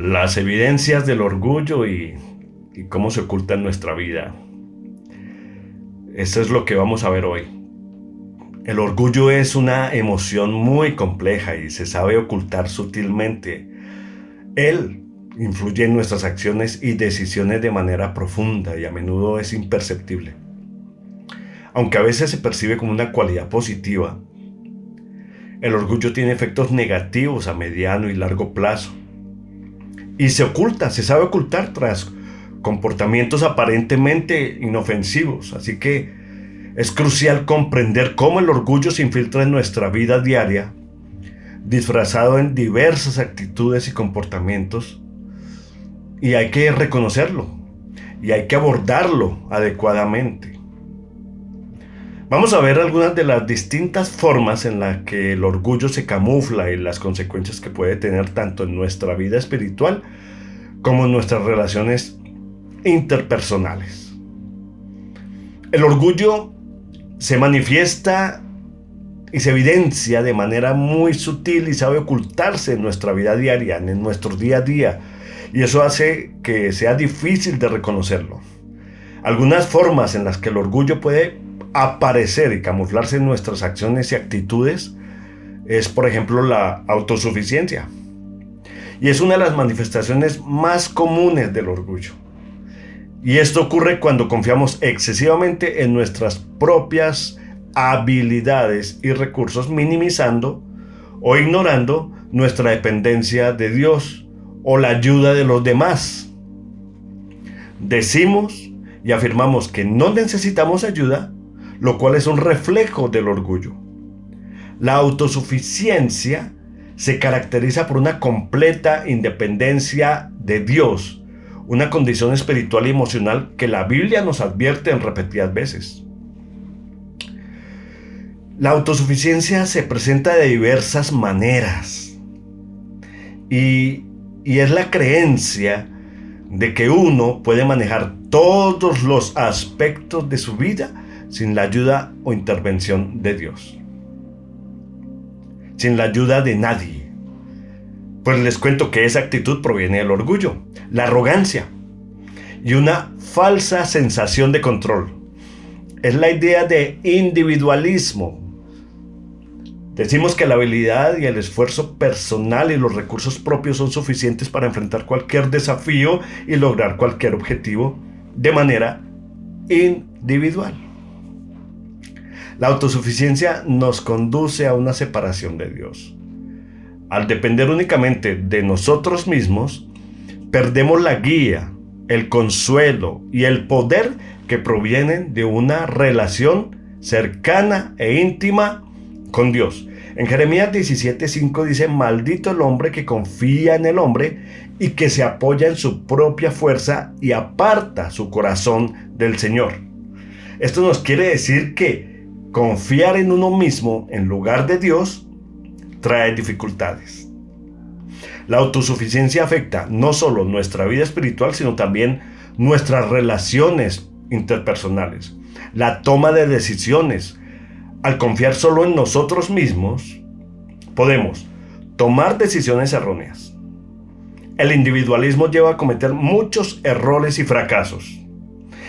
Las evidencias del orgullo y cómo se oculta en nuestra vida. Eso es lo que vamos a ver hoy. El orgullo es una emoción muy compleja y se sabe ocultar sutilmente. Él influye en nuestras acciones y decisiones de manera profunda y a menudo es imperceptible. Aunque a veces se percibe como una cualidad positiva, el orgullo tiene efectos negativos a mediano y largo plazo. Y se sabe ocultar tras comportamientos aparentemente inofensivos. Así que es crucial comprender cómo el orgullo se infiltra en nuestra vida diaria, disfrazado en diversas actitudes y comportamientos. Y hay que reconocerlo y hay que abordarlo adecuadamente. Vamos a ver algunas de las distintas formas en las que el orgullo se camufla y las consecuencias que puede tener tanto en nuestra vida espiritual como en nuestras relaciones interpersonales. El orgullo se manifiesta y se evidencia de manera muy sutil y sabe ocultarse en nuestra vida diaria, en nuestro día a día, y eso hace que sea difícil de reconocerlo. Algunas formas en las que el orgullo puede aparecer y camuflarse en nuestras acciones y actitudes es, por ejemplo, la autosuficiencia. Y es una de las manifestaciones más comunes del orgullo. Y esto ocurre cuando confiamos excesivamente en nuestras propias habilidades y recursos, minimizando o ignorando nuestra dependencia de Dios o la ayuda de los demás. Decimos y afirmamos que no necesitamos ayuda, lo cual es un reflejo del orgullo. La autosuficiencia se caracteriza por una completa independencia de Dios, una condición espiritual y emocional que la Biblia nos advierte en repetidas veces. La autosuficiencia se presenta de diversas maneras y es la creencia de que uno puede manejar todos los aspectos de su vida sin la ayuda o intervención de Dios, sin la ayuda de nadie. Pues les cuento que esa actitud proviene del orgullo, la arrogancia y una falsa sensación de control. Es la idea de individualismo. Decimos que la habilidad y el esfuerzo personal y los recursos propios son suficientes para enfrentar cualquier desafío y lograr cualquier objetivo de manera individual. La autosuficiencia nos conduce a una separación de Dios. Al depender únicamente de nosotros mismos, perdemos la guía, el consuelo y el poder que provienen de una relación cercana e íntima con Dios. En Jeremías 17:5 dice: maldito el hombre que confía en el hombre y que se apoya en su propia fuerza y aparta su corazón del Señor. Esto nos quiere decir que confiar en uno mismo en lugar de Dios trae dificultades. La autosuficiencia afecta no solo nuestra vida espiritual, sino también nuestras relaciones interpersonales, la toma de decisiones. Al confiar solo en nosotros mismos, podemos tomar decisiones erróneas. El individualismo lleva a cometer muchos errores y fracasos.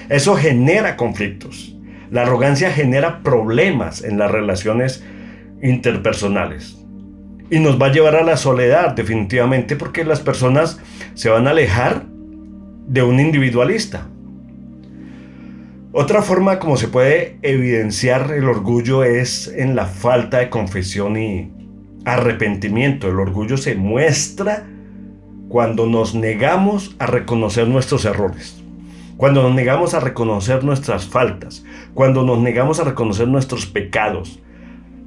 Eso genera conflictos. La arrogancia genera problemas en las relaciones interpersonales y nos va a llevar a la soledad definitivamente, porque las personas se van a alejar de un individualista. Otra forma como se puede evidenciar el orgullo es en la falta de confesión y arrepentimiento. El orgullo se muestra cuando nos negamos a reconocer nuestros errores, cuando nos negamos a reconocer nuestras faltas, cuando nos negamos a reconocer nuestros pecados.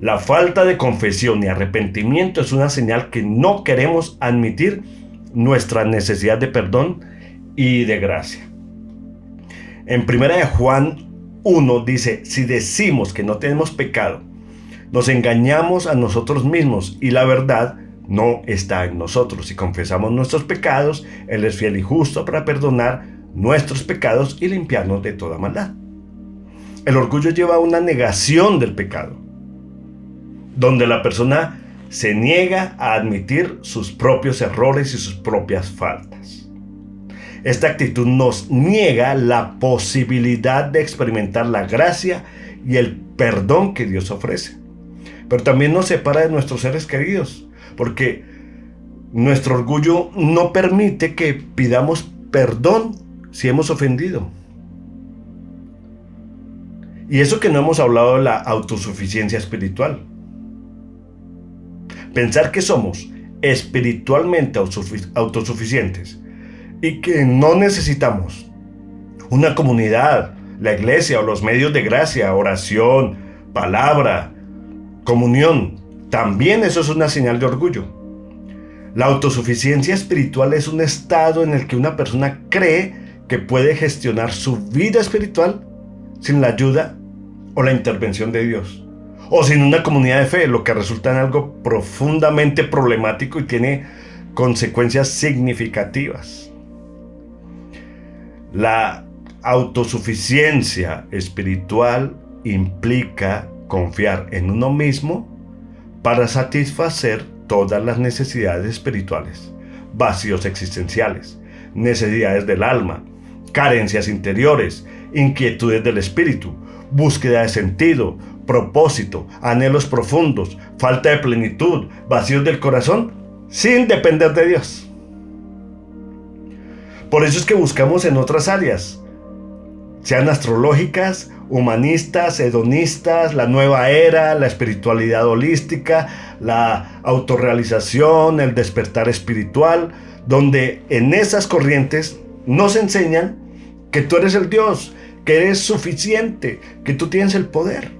La falta de confesión y arrepentimiento es una señal que no queremos admitir nuestra necesidad de perdón y de gracia. En 1 Juan 1 dice: si decimos que no tenemos pecado, nos engañamos a nosotros mismos y la verdad no está en nosotros. Si confesamos nuestros pecados, Él es fiel y justo para perdonar nuestros pecados y limpiarnos de toda maldad. El orgullo lleva a una negación del pecado, donde la persona se niega a admitir sus propios errores y sus propias faltas. Esta actitud nos niega la posibilidad de experimentar la gracia y el perdón que Dios ofrece. Pero también nos separa de nuestros seres queridos, porque nuestro orgullo no permite que pidamos perdón si hemos ofendido. Y eso que no hemos hablado de la autosuficiencia espiritual. Pensar que somos espiritualmente autosuficientes y que no necesitamos una comunidad, la iglesia o los medios de gracia, oración, palabra, comunión, también eso es una señal de orgullo. La autosuficiencia espiritual es un estado en el que una persona cree que puede gestionar su vida espiritual sin la ayuda o la intervención de Dios, o sin una comunidad de fe, lo que resulta en algo profundamente problemático y tiene consecuencias significativas. La autosuficiencia espiritual implica confiar en uno mismo para satisfacer todas las necesidades espirituales, vacíos existenciales, necesidades del alma, carencias interiores, inquietudes del espíritu, búsqueda de sentido, propósito, anhelos profundos, falta de plenitud, vacíos del corazón, sin depender de Dios. Por eso es que buscamos en otras áreas, sean astrológicas, humanistas, hedonistas, la nueva era, la espiritualidad holística, la autorrealización, el despertar espiritual, donde en esas corrientes nos enseñan que tú eres el Dios, que eres suficiente, que tú tienes el poder.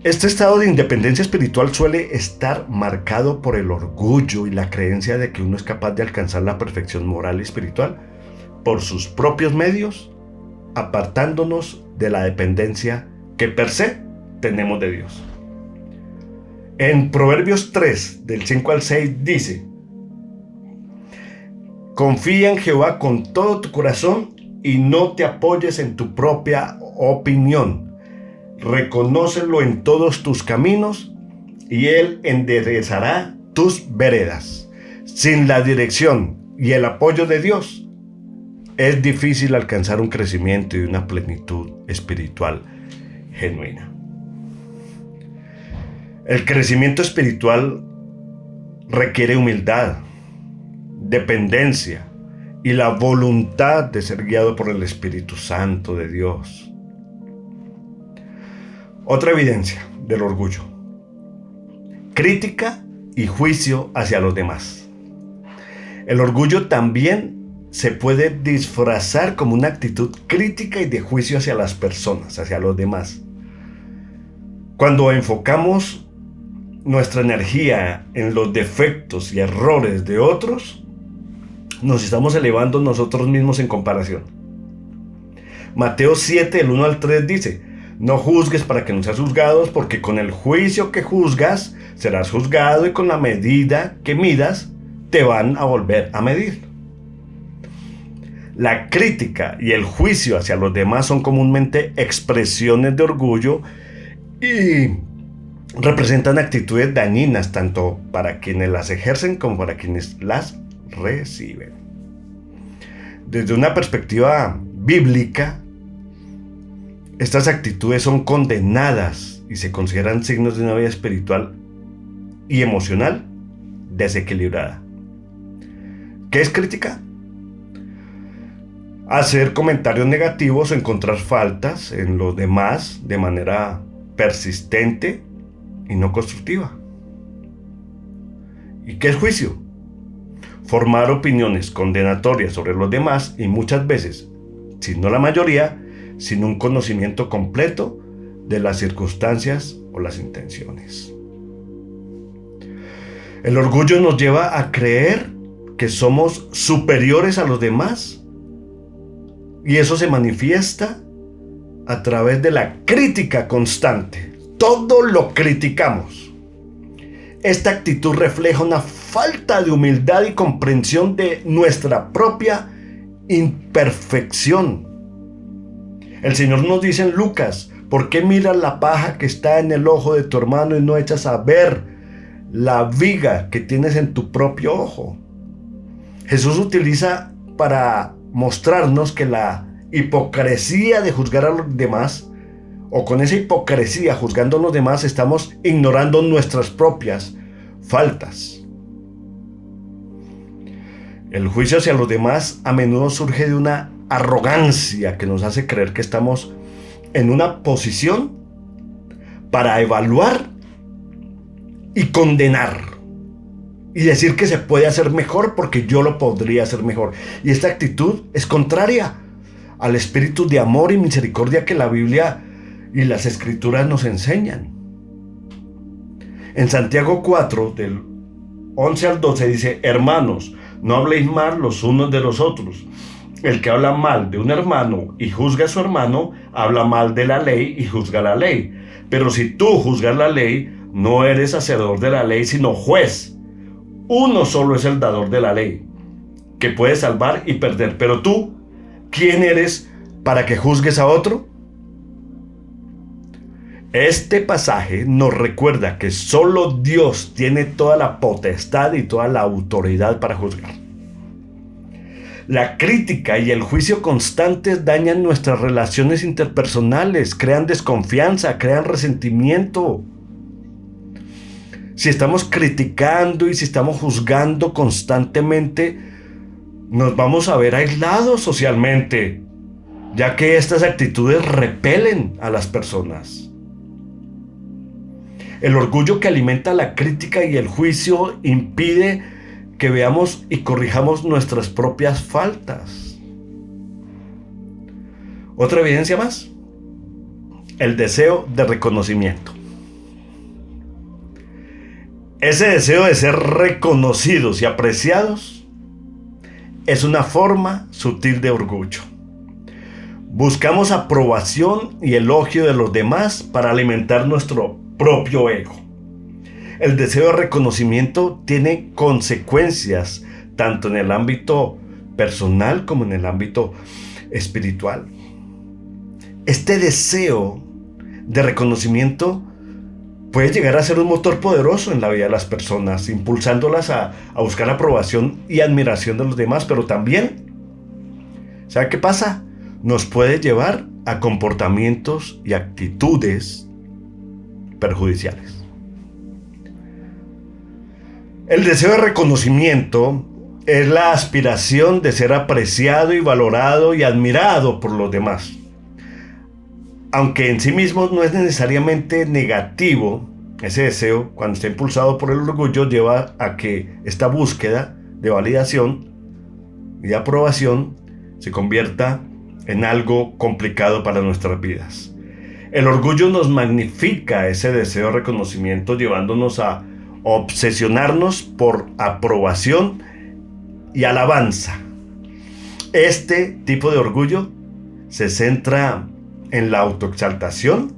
Este estado de independencia espiritual suele estar marcado por el orgullo y la creencia de que uno es capaz de alcanzar la perfección moral y espiritual por sus propios medios, apartándonos de la dependencia que per se tenemos de Dios. En Proverbios 3, del 5 al 6 dice: confía en Jehová con todo tu corazón y no te apoyes en tu propia opinión. Reconócelo en todos tus caminos y Él enderezará tus veredas. Sin la dirección y el apoyo de Dios, es difícil alcanzar un crecimiento y una plenitud espiritual genuina. El crecimiento espiritual requiere humildad, dependencia y la voluntad de ser guiado por el Espíritu Santo de Dios. Otra evidencia del orgullo: crítica y juicio hacia los demás. El orgullo también se puede disfrazar como una actitud crítica y de juicio hacia las personas, hacia los demás. Cuando enfocamos nuestra energía en los defectos y errores de otros, nos estamos elevando nosotros mismos en comparación. Mateo 7, del 1 al 3 dice: no juzgues para que no seas juzgados, porque con el juicio que juzgas serás juzgado y con la medida que midas te van a volver a medir. La crítica y el juicio hacia los demás son comúnmente expresiones de orgullo y representan actitudes dañinas tanto para quienes las ejercen como para quienes las reciben. Desde una perspectiva bíblica, estas actitudes son condenadas y se consideran signos de una vida espiritual y emocional desequilibrada. ¿Qué es crítica? Hacer comentarios negativos o encontrar faltas en los demás de manera persistente y no constructiva. ¿Y qué es juicio? Formar opiniones condenatorias sobre los demás y muchas veces, si no la mayoría, sin un conocimiento completo de las circunstancias o las intenciones. El orgullo nos lleva a creer que somos superiores a los demás y eso se manifiesta a través de la crítica constante. Todo lo criticamos. Esta actitud refleja una falta de humildad y comprensión de nuestra propia imperfección. El Señor nos dice en Lucas: ¿Por qué miras la paja que está en el ojo de tu hermano y no echas a ver la viga que tienes en tu propio ojo? Jesús utiliza para mostrarnos que la hipocresía de juzgar a los demás, o con esa hipocresía juzgando a los demás, estamos ignorando nuestras propias faltas. El juicio hacia los demás a menudo surge de una arrogancia que nos hace creer que estamos en una posición para evaluar y condenar y decir que se puede hacer mejor porque yo lo podría hacer mejor. Y esta actitud es contraria al espíritu de amor y misericordia que la Biblia y las Escrituras nos enseñan. En Santiago 4, del 11 al 12 dice: hermanos, no habléis mal los unos de los otros. El que habla mal de un hermano y juzga a su hermano, habla mal de la ley y juzga la ley. Pero si tú juzgas la ley, no eres hacedor de la ley, sino juez. Uno solo es el dador de la ley, que puede salvar y perder. Pero tú, ¿quién eres para que juzgues a otro? Este pasaje nos recuerda que solo Dios tiene toda la potestad y toda la autoridad para juzgar. La crítica y el juicio constantes dañan nuestras relaciones interpersonales, crean desconfianza, crean resentimiento. Si estamos criticando y si estamos juzgando constantemente, nos vamos a ver aislados socialmente, ya que estas actitudes repelen a las personas. El orgullo que alimenta la crítica y el juicio impide que veamos y corrijamos nuestras propias faltas. Otra evidencia más: el deseo de reconocimiento. Ese deseo de ser reconocidos y apreciados es una forma sutil de orgullo. Buscamos aprobación y elogio de los demás para alimentar nuestro propio ego. El deseo de reconocimiento tiene consecuencias tanto en el ámbito personal como en el ámbito espiritual. Este deseo de reconocimiento puede llegar a ser un motor poderoso en la vida de las personas, impulsándolas a buscar aprobación y admiración de los demás, pero también, ¿sabe qué pasa? Nos puede llevar a comportamientos y actitudes perjudiciales. El deseo de reconocimiento es la aspiración de ser apreciado y valorado y admirado por los demás. Aunque en sí mismo no es necesariamente negativo, ese deseo, cuando está impulsado por el orgullo, lleva a que esta búsqueda de validación y de aprobación se convierta en algo complicado para nuestras vidas. El orgullo nos magnifica ese deseo de reconocimiento, llevándonos a obsesionarnos por aprobación y alabanza. Este tipo de orgullo se centra en la autoexaltación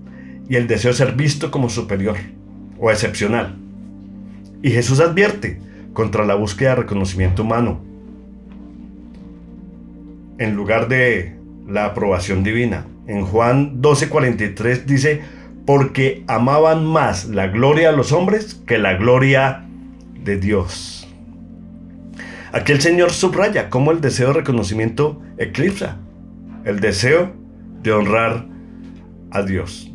y el deseo de ser visto como superior o excepcional. Y Jesús advierte contra la búsqueda de reconocimiento humano en lugar de la aprobación divina. En Juan 12:43 dice: porque amaban más la gloria de los hombres que la gloria de Dios. Aquí el Señor subraya cómo el deseo de reconocimiento eclipsa el deseo de honrar a Dios.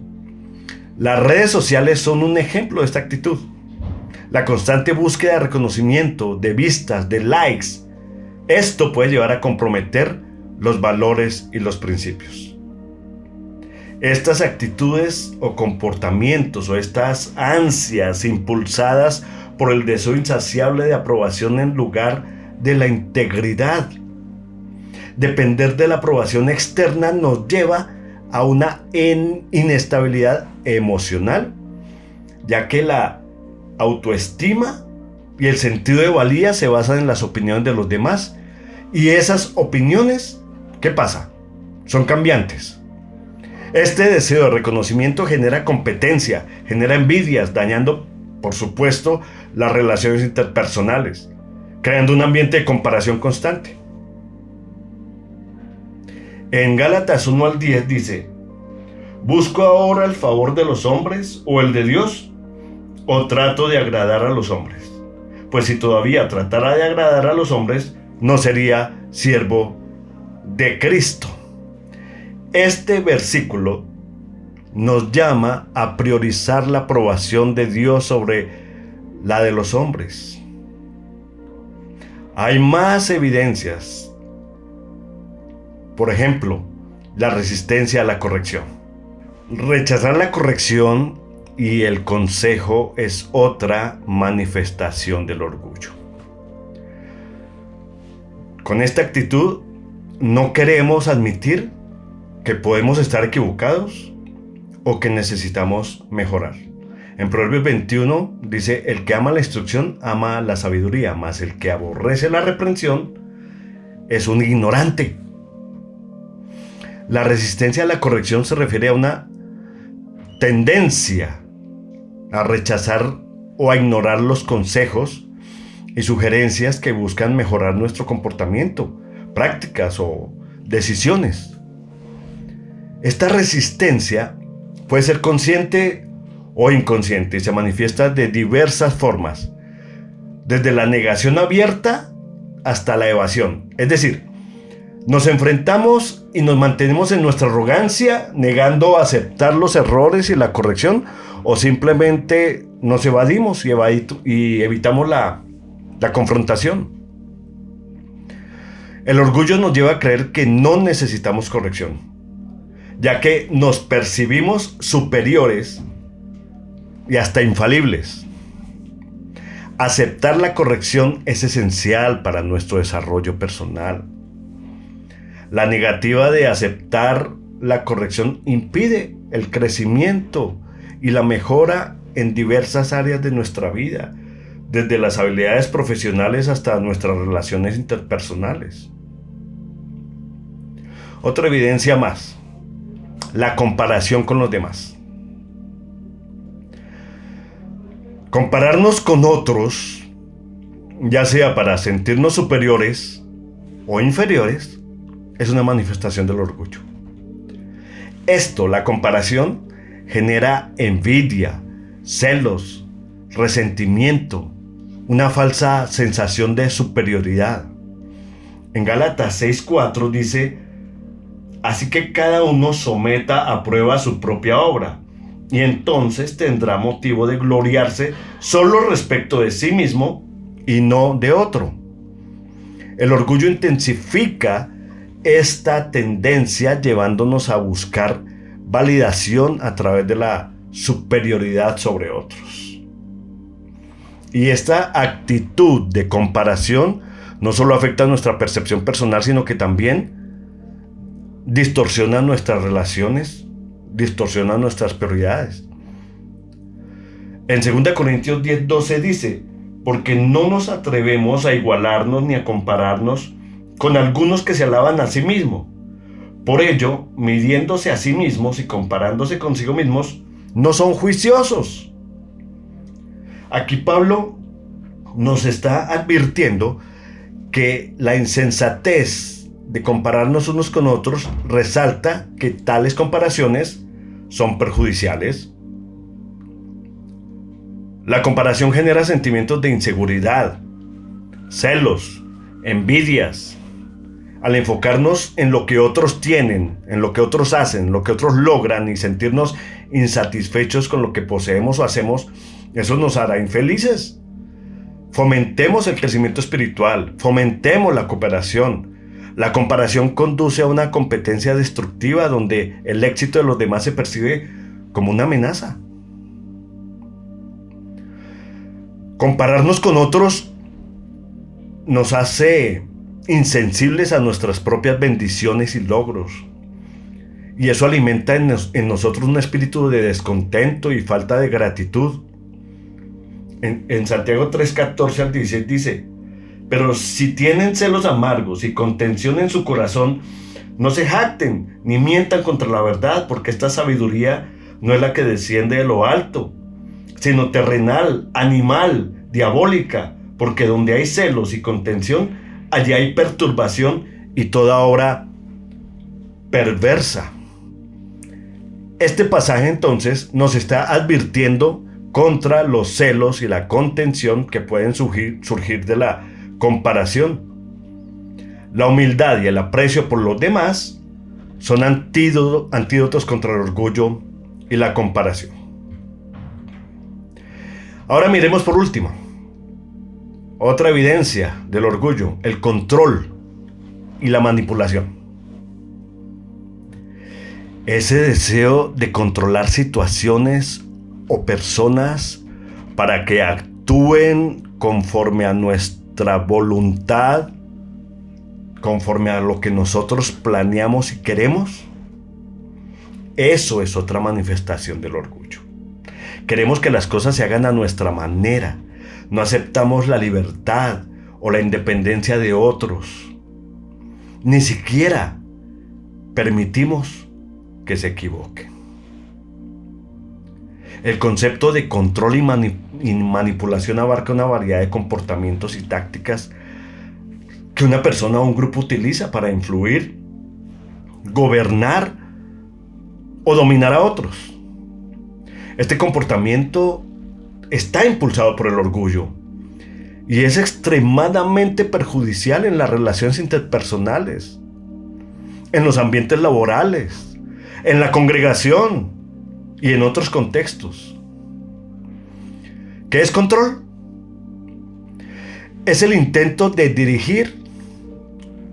Las redes sociales son un ejemplo de esta actitud. La constante búsqueda de reconocimiento, de vistas, de likes, esto puede llevar a comprometer los valores y los principios. Estas actitudes o comportamientos o estas ansias impulsadas por el deseo insaciable de aprobación en lugar de la integridad. Depender de la aprobación externa nos lleva a una inestabilidad emocional, ya que la autoestima y el sentido de valía se basan en las opiniones de los demás, y esas opiniones, ¿qué pasa? Son cambiantes. Este deseo de reconocimiento genera competencia, genera envidias, dañando, por supuesto, las relaciones interpersonales, creando un ambiente de comparación constante. En Gálatas 1 al 10 dice: ¿Busco ahora el favor de los hombres o el de Dios? ¿O trato de agradar a los hombres? Pues si todavía tratara de agradar a los hombres, no sería siervo de Cristo. Este versículo nos llama a priorizar la aprobación de Dios sobre la de los hombres. Hay más evidencias. Por ejemplo, la resistencia a la corrección. Rechazar la corrección y el consejo es otra manifestación del orgullo. Con esta actitud no queremos admitir que podemos estar equivocados o que necesitamos mejorar. En Proverbios 21 dice: el que ama la instrucción ama la sabiduría, mas el que aborrece la reprensión es un ignorante. La resistencia a la corrección se refiere a una tendencia a rechazar o a ignorar los consejos y sugerencias que buscan mejorar nuestro comportamiento, prácticas o decisiones. Esta resistencia puede ser consciente o inconsciente y se manifiesta de diversas formas, desde la negación abierta hasta la evasión. Es decir, nos enfrentamos y nos mantenemos en nuestra arrogancia, negando aceptar los errores y la corrección, o simplemente nos evadimos y evitamos la confrontación. El orgullo nos lleva a creer que no necesitamos corrección, ya que nos percibimos superiores y hasta infalibles. Aceptar la corrección es esencial para nuestro desarrollo personal. La negativa de aceptar la corrección impide el crecimiento y la mejora en diversas áreas de nuestra vida, desde las habilidades profesionales hasta nuestras relaciones interpersonales. Otra evidencia más: la comparación con los demás. Compararnos con otros, ya sea para sentirnos superiores o inferiores, es una manifestación del orgullo. La comparación, genera envidia, celos, resentimiento, una falsa sensación de superioridad. En Gálatas 6:4 dice: así que cada uno someta a prueba su propia obra, y entonces tendrá motivo de gloriarse solo respecto de sí mismo y no de otro. El orgullo intensifica esta tendencia, llevándonos a buscar validación a través de la superioridad sobre otros. Y esta actitud de comparación no solo afecta nuestra percepción personal, sino que también distorsiona nuestras relaciones, distorsiona nuestras prioridades. En 2 Corintios 10:12 dice: porque no nos atrevemos a igualarnos ni a compararnos con algunos que se alaban a sí mismos. Por ello, midiéndose a sí mismos y comparándose consigo mismos, no son juiciosos. Aquí Pablo nos está advirtiendo que la insensatez de compararnos unos con otros resalta que tales comparaciones son perjudiciales. La comparación genera sentimientos de inseguridad, celos, envidias. Al enfocarnos en lo que otros tienen, en lo que otros hacen, lo que otros logran y sentirnos insatisfechos con lo que poseemos o hacemos, eso nos hará infelices. Fomentemos el crecimiento espiritual, fomentemos la cooperación. La comparación conduce a una competencia destructiva donde el éxito de los demás se percibe como una amenaza. Compararnos con otros nos hace insensibles a nuestras propias bendiciones y logros. Y eso alimenta en nosotros un espíritu de descontento y falta de gratitud. En Santiago 3:14 al 16 dice: pero si tienen celos amargos y contención en su corazón, no se jacten ni mientan contra la verdad, porque esta sabiduría no es la que desciende de lo alto, sino terrenal, animal, diabólica, porque donde hay celos y contención, allí hay perturbación y toda obra perversa. Este pasaje entonces nos está advirtiendo contra los celos y la contención que pueden surgir de la comparación. La humildad y el aprecio por los demás son antídotos contra el orgullo y la comparación. Ahora miremos por último otra evidencia del orgullo: el control y la manipulación. Ese deseo de controlar situaciones o personas para que actúen conforme a nuestra voluntad, conforme a lo que nosotros planeamos y queremos. Eso es otra manifestación del orgullo. Queremos que las cosas se hagan a nuestra manera. No aceptamos la libertad o la independencia de otros. Ni siquiera permitimos que se equivoquen. El concepto de control y manipulación abarca una variedad de comportamientos y tácticas que una persona o un grupo utiliza para influir, gobernar o dominar a otros. Este comportamiento está impulsado por el orgullo y es extremadamente perjudicial en las relaciones interpersonales, en los ambientes laborales, en la congregación y en otros contextos. ¿Qué es control? Es el intento de dirigir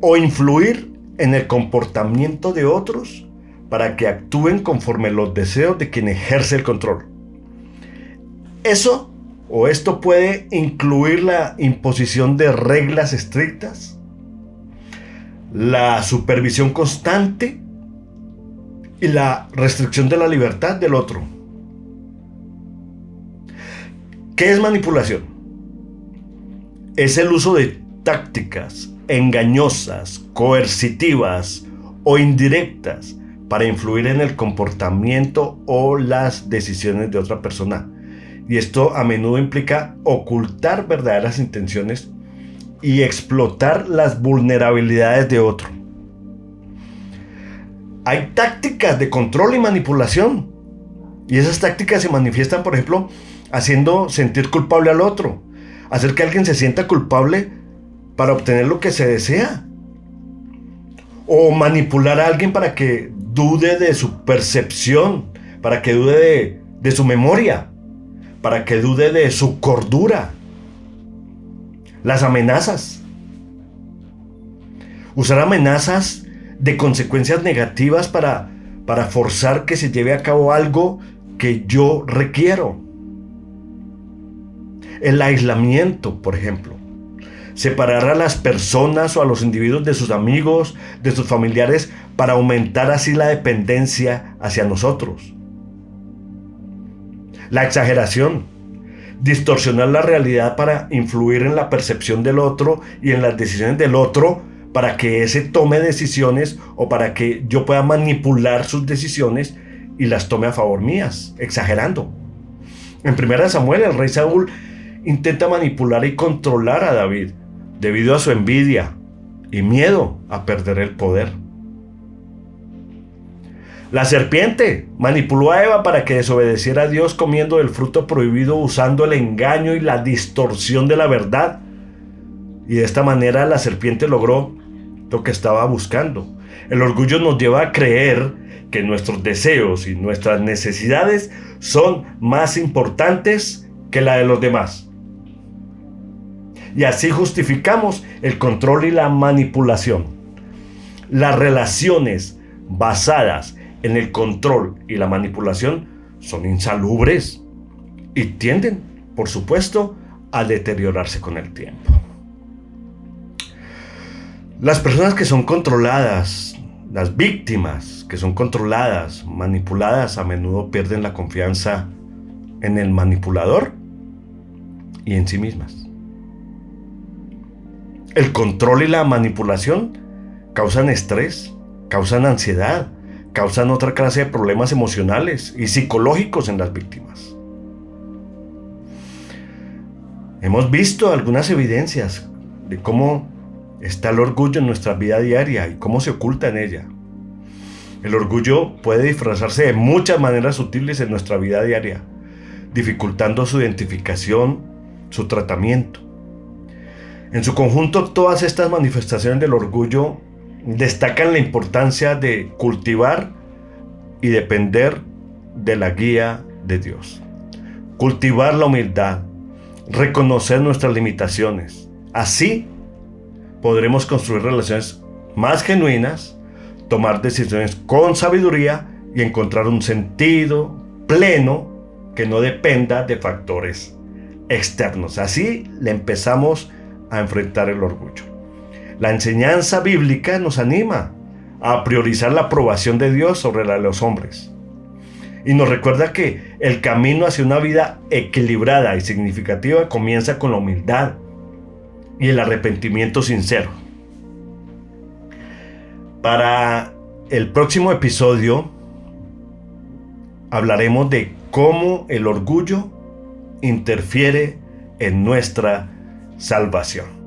o influir en el comportamiento de otros para que actúen conforme los deseos de quien ejerce el control. Esto puede incluir la imposición de reglas estrictas, la supervisión constante y la restricción de la libertad del otro. ¿Qué es manipulación? Es el uso de tácticas engañosas, coercitivas o indirectas para influir en el comportamiento o las decisiones de otra persona. Y esto a menudo implica ocultar verdaderas intenciones y explotar las vulnerabilidades de otro. Hay tácticas de control y manipulación. Y esas tácticas se manifiestan, por ejemplo, haciendo sentir culpable al otro. Hacer que alguien se sienta culpable para obtener lo que se desea. O manipular a alguien para que dude de su percepción, para que dude de su memoria, para que dude de su cordura. Las amenazas. Usar amenazas de consecuencias negativas para forzar que se lleve a cabo algo que yo requiero. El aislamiento, por ejemplo. Separar a las personas o a los individuos de sus amigos, de sus familiares, para aumentar así la dependencia hacia nosotros. La exageración. Distorsionar la realidad para influir en la percepción del otro y en las decisiones del otro, para que ese tome decisiones o para que yo pueda manipular sus decisiones y las tome a favor mías, exagerando. En 1 Samuel, el rey Saúl intenta manipular y controlar a David debido a su envidia y miedo a perder el poder. La serpiente manipuló a Eva para que desobedeciera a Dios comiendo del fruto prohibido, usando el engaño y la distorsión de la verdad. Y de esta manera la serpiente logró lo que estaba buscando. El orgullo nos lleva a creer que nuestros deseos y nuestras necesidades son más importantes que la de los demás. Y así justificamos el control y la manipulación. Las relaciones basadas en el control y la manipulación son insalubres y tienden, por supuesto, a deteriorarse con el tiempo. Las personas que son controladas, las víctimas que son controladas, manipuladas, a menudo pierden la confianza en el manipulador y en sí mismas. El control y la manipulación causan estrés, causan ansiedad, causan otra clase de problemas emocionales y psicológicos en las víctimas. Hemos visto algunas evidencias de cómo está el orgullo en nuestra vida diaria y cómo se oculta en ella. El orgullo puede disfrazarse de muchas maneras sutiles en nuestra vida diaria, dificultando su identificación, su tratamiento. En su conjunto, todas estas manifestaciones del orgullo destacan la importancia de cultivar y depender de la guía de Dios. Cultivar la humildad, reconocer nuestras limitaciones. Así podremos construir relaciones más genuinas, tomar decisiones con sabiduría y encontrar un sentido pleno que no dependa de factores externos. Así le empezamos a enfrentar el orgullo. La enseñanza bíblica nos anima a priorizar la aprobación de Dios sobre la de los hombres. Y nos recuerda que el camino hacia una vida equilibrada y significativa comienza con la humildad y el arrepentimiento sincero. Para el próximo episodio hablaremos de cómo el orgullo interfiere en nuestra salvación.